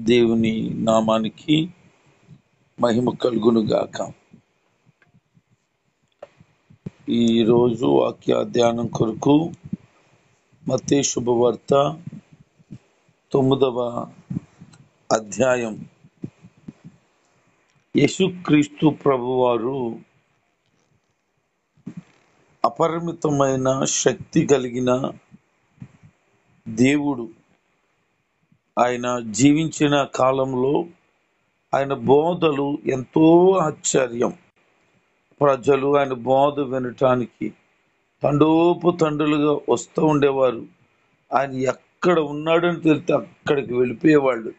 దేవుని నామానికి మహిమ కలుగును గాక. ఈరోజు వాక్య ధ్యానం కొరకు మత్తయి శుభవార్త 9వ అధ్యాయం. యేసుక్రీస్తు ప్రభువారు అపరిమితమైన శక్తి కలిగిన దేవుడు. ఆయన జీవించిన కాలంలో ఆయన బోధలు ఎంతో ఆశ్చర్యం. ప్రజలు ఆయన బోధ వినటానికి తండోపతండులుగా వస్తూ ఉండేవారు. ఆయన ఎక్కడ ఉన్నాడని తెలిస్తే అక్కడికి వెళ్ళిపోయేవాళ్ళు.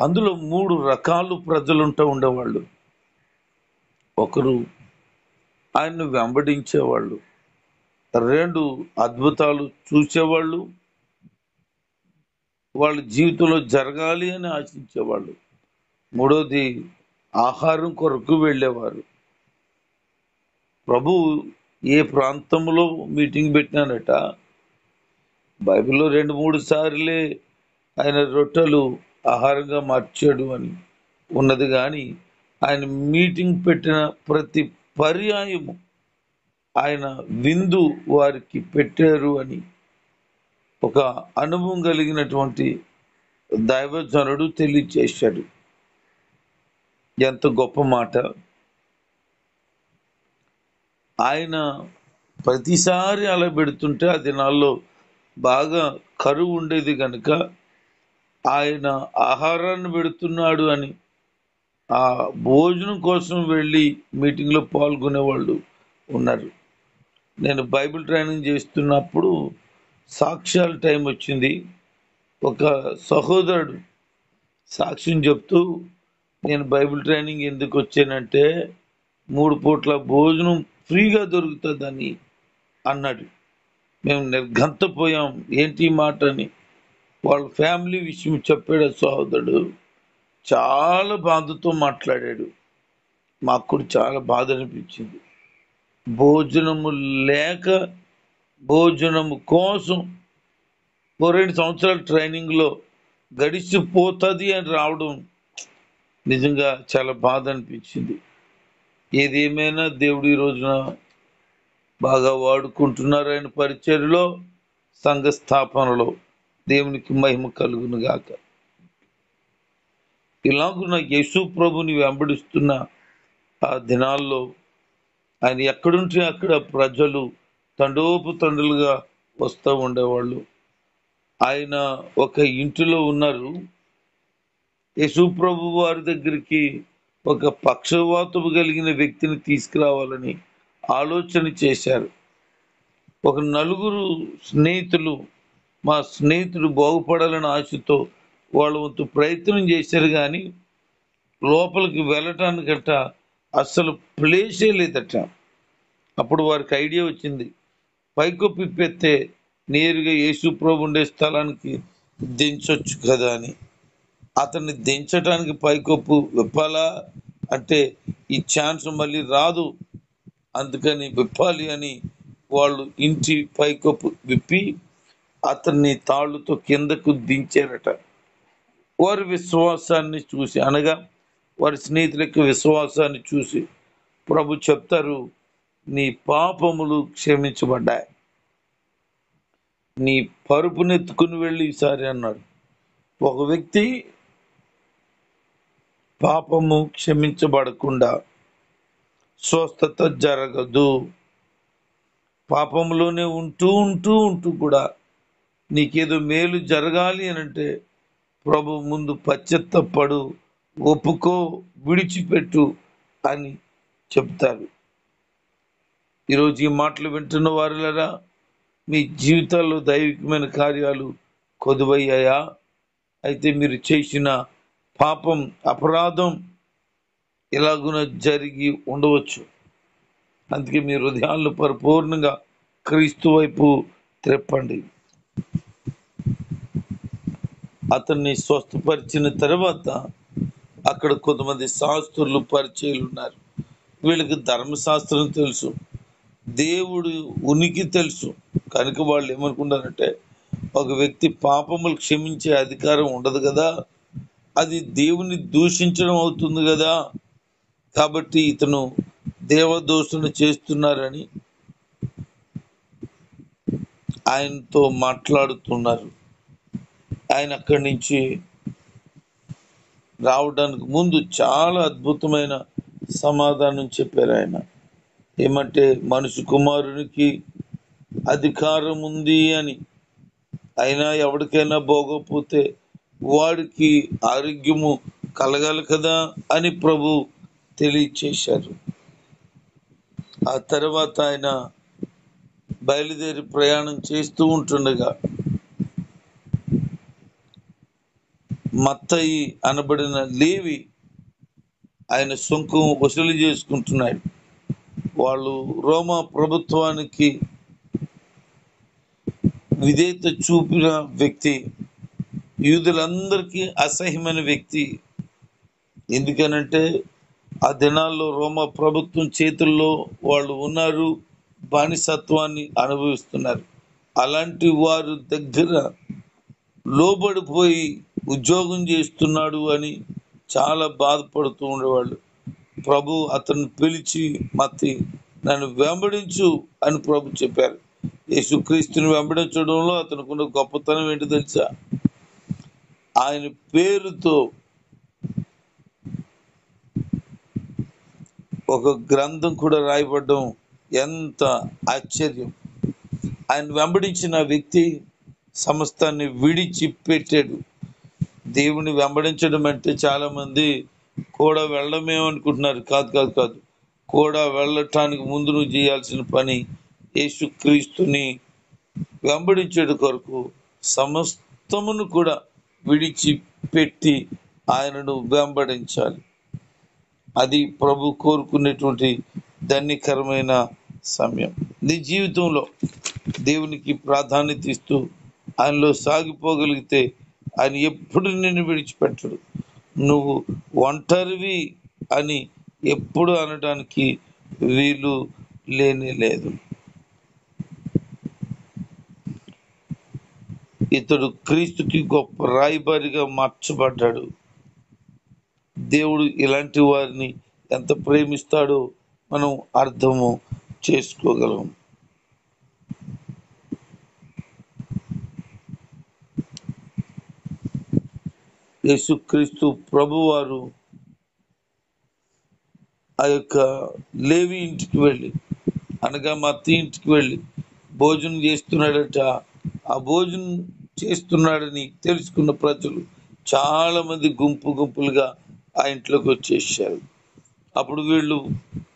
అందులో 3 రకాలు ప్రజలుంటూ ఉండేవాళ్ళు. ఒకరు ఆయన్ను వెంబడించేవాళ్ళు, 2 అద్భుతాలు చూసేవాళ్ళు, వాళ్ళ జీవితంలో జరగాలి అని ఆశించేవాళ్ళు, 3వది ఆహారం కొరకు వెళ్ళేవారు. ప్రభు ఏ ప్రాంతంలో మీటింగ్ పెట్టినానట, బైబిల్లో 2-3 సార్లే ఆయన రొట్టెలు ఆహారంగా మార్చాడు అని ఉన్నది, కానీ ఆయన మీటింగ్ పెట్టిన ప్రతి పర్యాయము ఆయన విందు వారికి పెట్టారు అని ఒక అనుభవం కలిగినటువంటి దైవజనుడు తెలియచేశాడు. ఎంత గొప్ప మాట! ఆయన ప్రతిసారి అలా పెడుతుంటే ఆ దినాల్లో బాగా కరువు ఉండేది కనుక ఆయన ఆహారాన్ని పెడుతున్నాడు అని ఆ భోజనం కోసం వెళ్ళి మీటింగ్లో పాల్గొనేవాళ్ళు ఉన్నారు. నేను బైబిల్ ట్రైనింగ్ చేస్తున్నప్పుడు సాక్ష్యాల టైం వచ్చింది. ఒక సహోదరుడు సాక్ష్యం చెప్తూ, నేను బైబిల్ ట్రైనింగ్ ఎందుకు వచ్చానంటే 3 పూట్ల భోజనం ఫ్రీగా దొరుకుతుందని అన్నాడు. మేము నిర్ఘంతపోయాం, ఏంటి మాట అని. వాళ్ళ ఫ్యామిలీ విషయం చెప్పాడు సహోదరుడు. చాలా బాధతో మాట్లాడాడు. మాకు కూడా చాలా బాధ అనిపించింది. భోజనము లేక భోజనము కోసం 2 సంవత్సరాల ట్రైనింగ్లో గడిచిపోతుంది అని రావడం నిజంగా చాలా బాధ అనిపించింది. ఏదేమైనా దేవుడు ఈ రోజున బాగా వాడుకుంటున్నారు. ఆయన పరిచర్యలో, సంఘ స్థాపనలో. దేవునికి మహిమ కలుగును గాక. ఇలాగున్న యేసు ప్రభుని వెంబడిస్తున్న ఆ దినాల్లో ఆయన ఎక్కడుంటే అక్కడ ప్రజలు తండోపతండులుగా వస్తూ ఉండేవాళ్ళు. ఆయన ఒక ఇంటిలో ఉన్నారు. యేసు ప్రభు వారి దగ్గరికి ఒక పక్షవాతము కలిగిన వ్యక్తిని తీసుకురావాలని ఆలోచన చేశారు. ఒక 4 స్నేహితులు, మా స్నేహితుడు బాగుపడాలని ఆశతో వాళ్ళ వంతు ప్రయత్నం చేశారు, కానీ లోపలికి వెళ్ళటానికట అస్సలు ప్లేసే లేదట. అప్పుడు వారికి ఐడియా వచ్చింది, పైకప్పు పెడితే నేరుగా యేసు ప్రభు ఉండే స్థలానికి దించొచ్చు కదా అని. అతన్ని దించడానికి పైకప్పు విప్పాలా అంటే ఈ ఛాన్స్ మళ్ళీ రాదు, అందుకని విప్పాలి అని వాళ్ళు ఇంటి పైకప్పు విప్పి అతన్ని తాళ్ళుతో కిందకు దించారట. వారి విశ్వాసాన్ని చూసి, అనగా వారి స్నేహితుల యొక్క విశ్వాసాన్ని చూసి ప్రభు చెప్తారు, నీ పాపములు క్షమించబడ్డాయి, నీ పరుపునెత్తుకుని వెళ్ళి ఈసారి అన్నాడు. ఒక వ్యక్తి పాపము క్షమించబడకుండా స్వస్థత జరగదు. పాపంలోనే ఉంటూ ఉంటూ ఉంటూ కూడా నీకేదో మేలు జరగాలి అనంటే ప్రభు ముందు పశ్చాత్తపడు, ఒప్పుకో, విడిచిపెట్టు అని చెప్తారు. ఈరోజు ఈ మాటలు వింటున్న వారులరా, మీ జీవితాల్లో దైవికమైన కార్యాలు కొదువయ్యాయా? అయితే మీరు చేసిన పాపం, అపరాధం ఇలాగున జరిగి ఉండవచ్చు. అందుకే మీ హృదయాలను పరిపూర్ణంగా క్రీస్తు వైపు త్రెప్పండి. అతన్ని స్వస్థపరిచిన తర్వాత అక్కడ కొంతమంది శాస్త్రులు, పరిచయులు ఉన్నారు. వీళ్ళకి ధర్మశాస్త్రం తెలుసు, దేవుడు ఉనికి తెలుసు. కనుక వాళ్ళు ఏమనుకుంటారంటే, ఒక వ్యక్తి పాపములు క్షమించే అధికారం ఉండదు కదా, అది దేవుని దూషించడం అవుతుంది కదా. కాబట్టి ఇతను దేవదూషణ చేస్తున్నారని ఆయనతో మాట్లాడుతున్నారు. ఆయన అక్కడి నుంచి రావడానికి ముందు చాలా అద్భుతమైన సమాధానం చెప్పారు. ఆయన ఏమంటే, మనుషు కుమారునికి అధికారం ఉంది అని, అయినా ఎవరికైనా బాగోపోతే వాడికి ఆరోగ్యము కలగాలి కదా అని ప్రభు తెలియచేశారు. ఆ తర్వాత ఆయన బయలుదేరి ప్రయాణం చేస్తూ ఉంటుండగా మత్తయి అనబడిన లేవి ఆయన సుంకం వసూలు చేసుకుంటున్నాడు. వాళ్ళు రోమా ప్రభుత్వానికి విధేయత చూపిన వ్యక్తి, యూదులందరికీ అసహ్యమైన వ్యక్తి. ఎందుకనంటే ఆ దినాల్లో రోమా ప్రభుత్వం చేతుల్లో వాళ్ళు ఉన్నారు, బానిసత్వాన్ని అనుభవిస్తున్నారు. అలాంటి వారి దగ్గర లోబడిపోయి ఉద్యోగం చేస్తున్నాడు అని చాలా బాధపడుతూ ఉండేవాళ్ళు. ప్రభు అతను పిలిచి మత్తి నన్ను వెంబడించు అని ప్రభు చెప్పారు. యేసుక్రీస్తుని వెంబడించడంలో అతనుకున్న గొప్పతనం ఏంటి తెలుసా? ఆయన పేరుతో ఒక గ్రంథం కూడా రాయబడ్డం ఎంత ఆశ్చర్యం. ఆయన వెంబడించిన వ్యక్తి సమస్తాన్ని విడిచిపెట్టాడు. దేవుని వెంబడించడం అంటే చాలా మంది కూడా వెళ్ళమేమనుకుంటున్నారు. కాదు కాదు కాదు కూడా వెళ్ళటానికి ముందు నువ్వు చేయాల్సిన పని యేసుక్రీస్తుని వెంబడించేడు కొరకు సమస్తమును కూడా విడిచిపెట్టి ఆయనను వెంబడించాలి. అది ప్రభు కోరుకునేటువంటి ధన్యకరమైన సమయం. నీ జీవితంలో దేవునికి ప్రాధాన్యత ఇస్తూ ఆయనలో సాగిపోగలిగితే ఆయన ఎప్పుడు నిన్ను విడిచిపెట్టడు. నువ్వు ఒంటరివి అని ఎప్పుడు అనడానికి వీలు లేనే లేదు. ఇతడు క్రీస్తుకి గొప్ప రాయబారిగా మార్చబడ్డాడు. దేవుడు ఇలాంటి వారిని ఎంత ప్రేమిస్తాడో మనం అర్థము చేసుకోగలం. యేసుక్రీస్తు ప్రభువారు ఆ యొక్క లేవి ఇంటికి వెళ్ళి, అనగా మత్తి ఇంటికి వెళ్ళి భోజనం చేస్తున్నాడట. ఆ భోజనం చేస్తున్నాడని తెలుసుకున్న ప్రజలు చాలా మంది గుంపులుగా ఆ ఇంట్లోకి వచ్చేసారు. అప్పుడు వీళ్ళు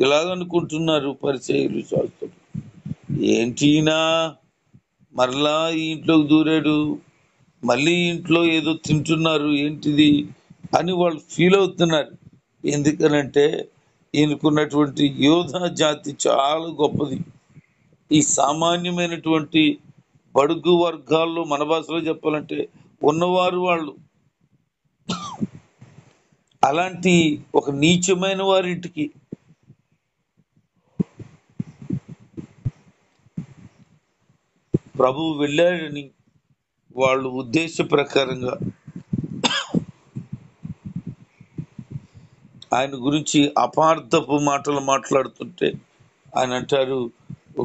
ఇలాగనుకుంటున్నారు, పరిసయ్యులు శాస్త్రులు, ఏంటినా మరలా ఈ ఇంట్లోకి దూరాడు, మళ్ళీ ఇంట్లో ఏదో తింటున్నారు ఏంటిది అని వాళ్ళు ఫీల్ అవుతున్నారు. ఎందుకనంటే ఈయనకున్నటువంటి యోధా జాతి చాలా గొప్పది. ఈ సామాన్యమైనటువంటి బడుగు వర్గాల్లో మన భాషలో చెప్పాలంటే ఉన్నవారు వాళ్ళు. అలాంటి ఒక నీచమైన వారింటికి ప్రభువు వెళ్ళాడని వాళ్ళు ఉద్దేశ ప్రకారంగా ఆయన గురించి అపార్థపు మాటలు మాట్లాడుతుంటే ఆయన అంటారు,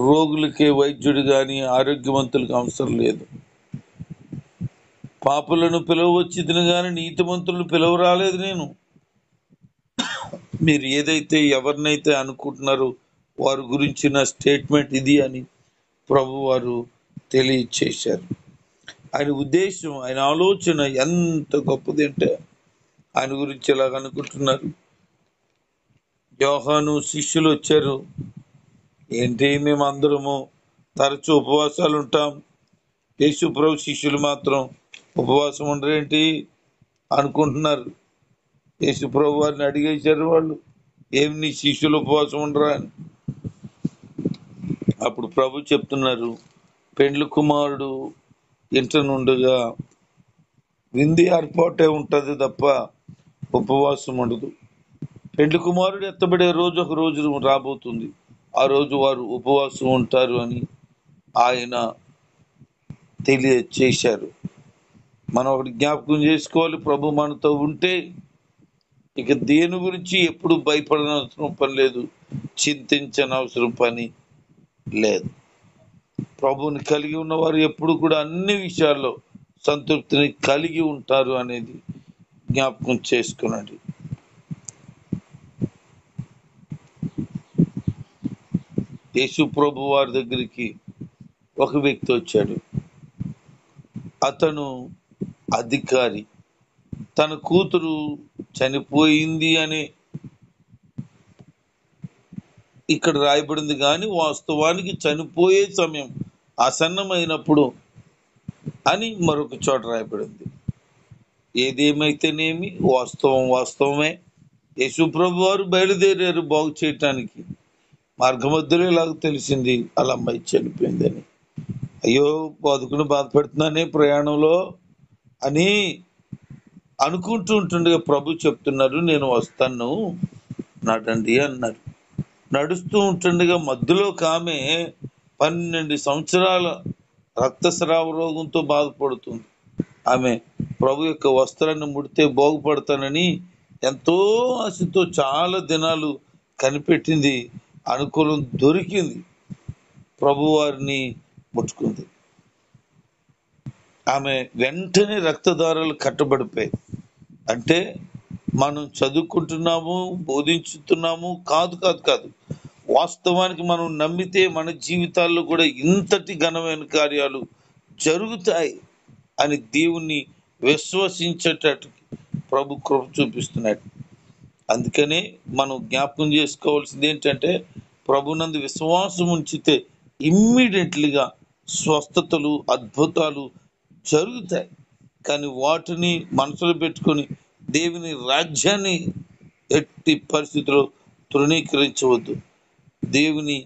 రోగులకే వైద్యుడు కానీ ఆరోగ్యవంతులకు అవసరం లేదు. పాపులను పిలవచ్చింది కానీ నీతిమంతులను పిలవ రాలేదు నేను. మీరు ఏదైతే ఎవరినైతే అనుకుంటున్నారో వారి గురించిన స్టేట్మెంట్ ఇది అని ప్రభు వారు తెలియచేశారు. ఆయన ఉద్దేశం, ఆయన ఆలోచన ఎంత గొప్పది అంటే ఆయన గురించి ఇలాగ అనుకుంటున్నారు. యోహాను శిష్యులు వచ్చారు, ఏంటి మేము అందరము తరచూ ఉపవాసాలు ఉంటాం, యేసు ప్రభు శిష్యులు మాత్రం ఉపవాసం ఉండరేంటి అనుకుంటున్నారు. యేసు ప్రభు వారిని అడిగేశారు వాళ్ళు, ఏమి నీ శిష్యులు ఉపవాసం ఉండరా అని. అప్పుడు ప్రభు చెప్తున్నారు, పెండ్లి కుమారుడు ఇంట నుండిగా విందు ఏర్పాటే ఉంటుంది తప్ప ఉపవాసం ఉండదు. పెండ్లి కుమారుడు ఎత్తబడే రోజు ఒక రోజు రాబోతుంది, ఆ రోజు వారు ఉపవాసం ఉంటారు అని ఆయన తెలియచేశారు. మనం ఒకటి జ్ఞాపకం చేసుకోవాలి, ప్రభు మనతో ఉంటే ఇక దేని గురించి ఎప్పుడు భయపడనవసరం పని లేదు, చింతించనవసరం పని లేదు. ప్రభువుని కలిగి ఉన్నవారు ఎప్పుడు కూడా అన్ని విషయాల్లో సంతృప్తిని కలిగి ఉంటారు అనేది జ్ఞాపకం చేసుకునండి. యేసు ప్రభు వారి దగ్గరికి ఒక వ్యక్తి వచ్చాడు. అతను అధికారి. తన కూతురు చనిపోయింది అని ఇక్కడ రాయబడింది, కానీ వాస్తవానికి చనిపోయే సమయం ఆసన్నమైనప్పుడు అని మరొక చోట రాయబడింది. ఏదేమైతేనేమి వాస్తవమే. యేసు ప్రభు వారు బయలుదేరారు బాగు చేయటానికి. మార్గమధ్యలో ఇలాగ తెలిసింది వాళ్ళ అమ్మాయి చనిపోయిందని. అయ్యో బతుకుని బాధపడుతున్నానే ప్రయాణంలో అని అనుకుంటూ ఉంటుండగా ప్రభు చెప్తున్నారు, నేను వస్తాను నడండి అన్నారు. నడుస్తూ ఉంటుండగా మధ్యలో ఆమె 12 సంవత్సరాల రక్తస్రావ రోగంతో బాధపడుతుంది. ఆమె ప్రభు యొక్క వస్త్రాన్ని ముడితే బాగుపడతానని ఎంతో ఆశతో చాలా దినాలు కనిపెట్టింది. అనుకూలం దొరికింది, ప్రభు వారిని ముట్టుకుంది. ఆమె వెంటనే రక్తదారాలు కట్టబడిపోయాయి. అంటే మనం చదువుకుంటున్నాము, బోధించుతున్నాము కాదు కాదు కాదు వాస్తవానికి మనం నమ్మితే మన జీవితాల్లో కూడా ఇంతటి ఘనమైన కార్యాలు జరుగుతాయి అని దేవుణ్ణి విశ్వసించేటట్టు ప్రభు కృప చూపిస్తున్నాడు. అందుకనే మనం జ్ఞాపకం చేసుకోవాల్సింది ఏంటంటే, ప్రభునందు విశ్వాసం ఉంచితే ఇమ్మీడియట్లీగా స్వస్థతలు, అద్భుతాలు జరుగుతాయి. కానీ వాటిని మనసులో పెట్టుకొని దేవుని రాజ్యాన్ని ఎట్టి పరిస్థితుల్లో తృణీకరించవద్దు. దేవుని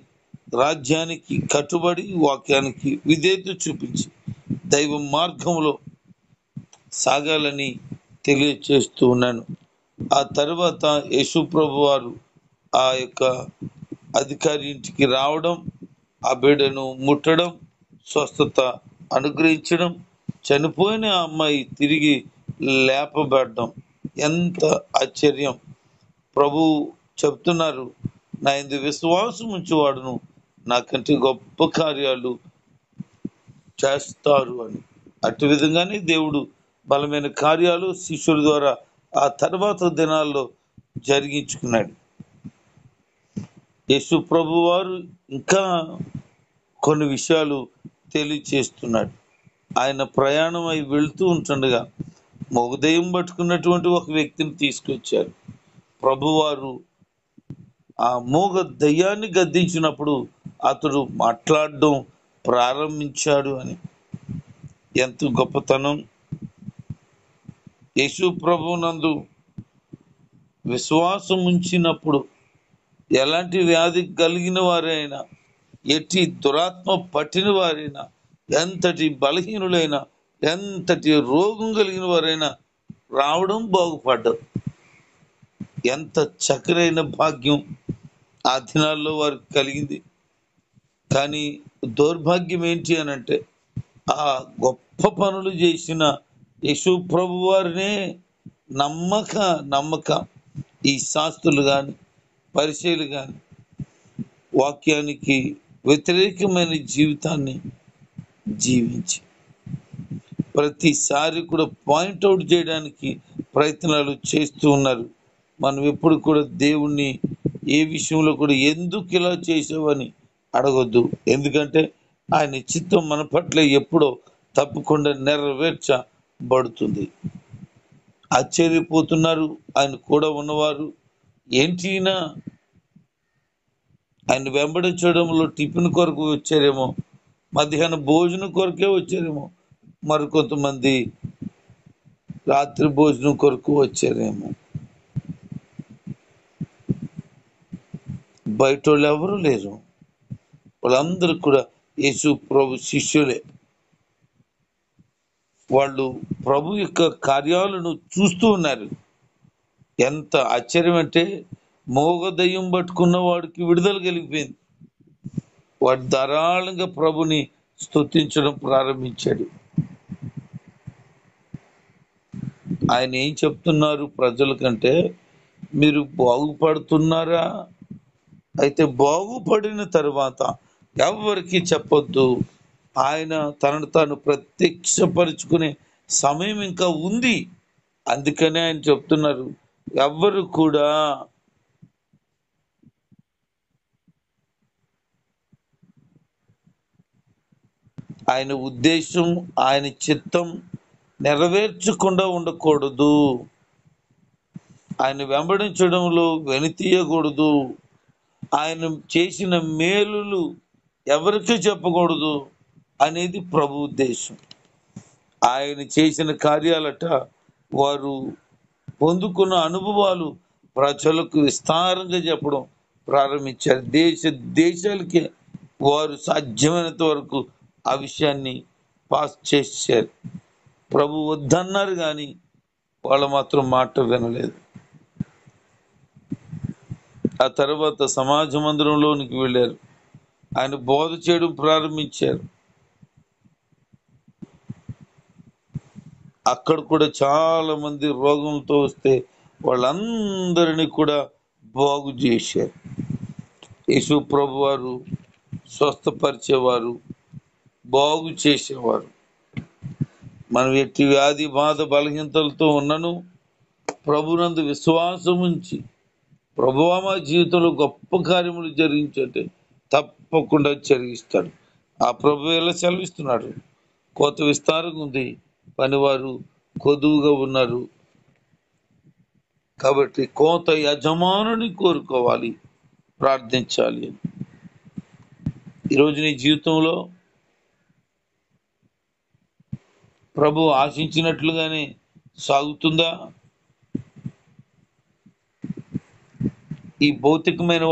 రాజ్యానికి కట్టుబడి వాక్యానికి విధేయత చూపించి దైవ మార్గంలో సాగాలని తెలియచేస్తూ ఉన్నాను. ఆ తర్వాత యేసు ప్రభు వారు ఆ యొక్క అధికారి ఇంటికి రావడం, ఆ బిడ్డను ముట్టడం, స్వస్థత అనుగ్రహించడం, చనిపోయిన ఆ అమ్మాయి తిరిగి లేపబడడం ఎంత ఆశ్చర్యం. ప్రభు చెప్తున్నారు, నా యందు విశ్వాసం ఉంచేవాడును నాకంటే గొప్ప కార్యాలు చేస్తారు అని. అటు విధంగానే దేవుడు బలమైన కార్యాలు శిష్యుల ద్వారా ఆ తర్వాత దినాల్లో జరిగించుకున్నాడు. యేసు ప్రభు వారు ఇంకా కొన్ని విషయాలు తెలియచేస్తున్నాడు. ఆయన ప్రయాణం అయి వెళ్తూ ఉంటుండగా మోగదయ్యం పట్టుకున్నటువంటి ఒక వ్యక్తిని తీసుకొచ్చారు. ప్రభువారు ఆ మోగ దయ్యాన్ని గద్దించినప్పుడు అతడు మాట్లాడడం ప్రారంభించాడు అని. ఎంత గొప్పతనం! యేసు ప్రభువునందు విశ్వాసం ఉంచినప్పుడు ఎలాంటి వ్యాధి కలిగిన వారైనా, ఎట్టి దురాత్మ పట్టిన వారైనా, ఎంతటి బలహీనులైనా, ఎంతటి రోగం కలిగిన వారైనా రావడం, బాగుపడ్డం ఎంత చక్కనైన భాగ్యం ఆ దినాల్లో వారికి కలిగింది. కానీ దౌర్భాగ్యం ఏంటి అని అంటే, ఆ గొప్ప పనులు చేసిన యేసు ప్రభు వారినే నమ్మక ఈ శాస్త్రులు కానీ పరిచయులు కానీ వాక్యానికి వ్యతిరేకమైన జీవితాన్ని జీవించి ప్రతిసారి కూడా పాయింట్అవుట్ చేయడానికి ప్రయత్నాలు చేస్తూ ఉన్నారు. మనం ఎప్పుడు కూడా దేవుణ్ణి ఏ విషయంలో కూడా ఎందుకు ఇలా చేసావని అడగొద్దు. ఎందుకంటే ఆయన చిత్తం మన పట్ల ఎప్పుడో తప్పకుండా నెరవేర్చబడుతుంది. ఆశ్చర్యపోతున్నారు ఆయన కూడా ఉన్నవారు. ఏంటి ఆయన వెంబడించడంలో టిఫిన్ కొరకు వచ్చారేమో, మధ్యాహ్నం భోజనం కొరకే వచ్చారేమో, మరికొంతమంది రాత్రి భోజనం కొరకు వచ్చారేమో. బయట వాళ్ళు ఎవరు లేరు. వాళ్ళందరూ కూడా యేసు ప్రభు శిష్యులే. వాళ్ళు ప్రభు యొక్క కార్యాలను చూస్తూ ఉన్నారు. ఎంత ఆశ్చర్యం అంటే, మోగ దయ్యం పట్టుకున్న వాడికి విడుదల కలిగిపోయింది. వాడు ధారాళంగా ప్రభుని స్తుతించడం ప్రారంభించాడు. ఆయన ఏం చెప్తున్నారు ప్రజల కంటే, మీరు బాగుపడుతున్నారా? అయితే బాగుపడిన తర్వాత ఎవరికి చెప్పొద్దు. ఆయన తనను తాను ప్రత్యక్షపరుచుకునే సమయం ఇంకా ఉంది. అందుకనే ఆయన చెప్తున్నారు, ఎవ్వరు కూడా ఆయన ఉద్దేశం, ఆయన చిత్తం నెరవేర్చకుండా ఉండకూడదు. ఆయన వెంబడించడంలో వెనుతీయకూడదు. ఆయన చేసిన మేలులు ఎవరికి చెప్పకూడదు అనేది ప్రభు ఉద్దేశం. ఆయన చేసిన కార్యాలట, వారు పొందుకున్న అనుభవాలు ప్రజలకు విస్తారంగా చెప్పడం ప్రారంభించారు. దేశాలకి వారు సాధ్యమైనంత వరకు ఆ విషయాన్ని పాస్ చేశారు. ప్రభు వద్దన్నారు కానీ వాళ్ళు మాత్రం మాట వినలేదు. ఆ తర్వాత సమాజ మందిరంలోనికి వెళ్ళారు. ఆయన బోధ చేయడం ప్రారంభించారు. అక్కడ కూడా చాలా మంది రోగంతో వస్తే వాళ్ళందరినీ కూడా బాగు చేశారు. యేసు ప్రభు వారు స్వస్థపరిచేవారు, బాగు చేసేవారు. మనం ఎట్టి వ్యాధి బాధ బలహీనతలతో ఉన్నను ప్రభునందు విశ్వాసం ఉంచి, ప్రభువా మా జీవితంలో గొప్ప కార్యములు జరిగించంటే తప్పకుండా జరిగిస్తాడు. ఆ ప్రభు ఎలా సెలవిస్తున్నాడు, కోత విస్తారంగా ఉంది, పనివారు కొదువుగా ఉన్నారు. కాబట్టి కోత యజమానుని కోరుకోవాలి, ప్రార్థించాలి. ఈరోజు నీ జీవితంలో ప్రభు ఆశించినట్లుగానే సాగుతుందా? ఈ భౌతికమైన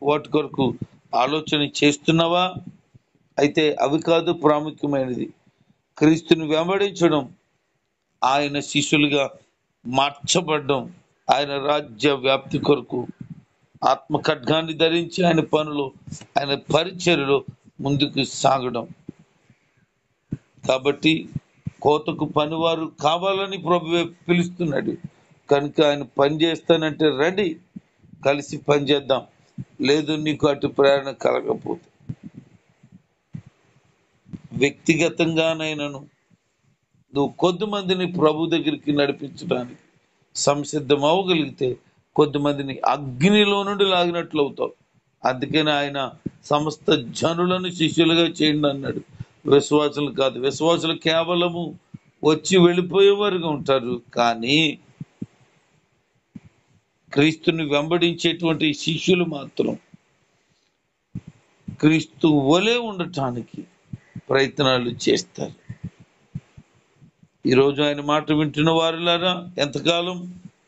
వాటి కొరకు ఆలోచన చేస్తున్నావా? అయితే అవి కాదు ప్రాముఖ్యమైనది. క్రీస్తుని వెంబడించడం, ఆయన శిష్యులుగా మార్చబడ్డం, ఆయన రాజ్య వ్యాప్తి కొరకు ఆత్మ ఖడ్గాన్ని ధరించి ఆయన పనులు, ఆయన పరిచర్యలో ముందుకు సాగడం. కాబట్టి కోతకు పనివారు కావాలని ప్రభువే పిలుస్తున్నాడు. కనుక ఆయన పని చేస్తానంటే రండి, కలిసి పని చేద్దాం. లేదు నీకు అటు ప్రేరణ కలగకపోతే వ్యక్తిగతంగానైనాను నువ్వు కొద్దిమందిని ప్రభు దగ్గరికి నడిపించడానికి సంసిద్ధం అవ్వగలిగితే కొద్దిమందిని అగ్నిలో నుండి లాగినట్లు అవుతావు. అందుకని ఆయన సమస్త జనులను శిష్యులుగా చేయండి అన్నాడు. విశ్వాసులు కాదు. విశ్వాసులు కేవలము వచ్చి వెళ్ళిపోయేవారుగా ఉంటారు. కానీ క్రీస్తుని వెంబడించేటువంటి శిష్యులు మాత్రం క్రీస్తు వలె ఉండటానికి ప్రయత్నాలు చేస్తారు. ఈరోజు ఆయన మాట వింటున్న వారులారా, ఎంతకాలం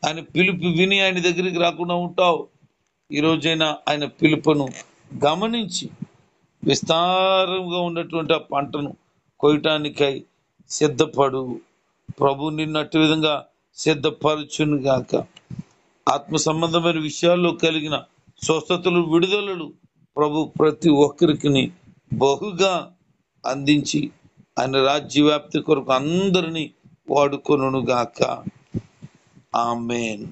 ఆయన పిలుపు విని ఆయన దగ్గరికి రాకుండా ఉంటావు? ఈరోజైనా ఆయన పిలుపును గమనించి విస్తారంగా ఉన్నటువంటి ఆ పంటను కొయ్యటానికై సిద్ధపడు. ప్రభు నిన్ను అట్టి విధంగా సిద్ధపరచును గాక. ఆత్మ సంబంధమైన విషయాల్లో కలిగిన స్వస్థతలు, విడుదలలు ప్రభు ప్రతి ఒక్కరికి బహుగా అందించి ఆయన రాజ్య వ్యాప్తి కొరకు అందరినీ వాడుకొనుగాక. ఆమేన్.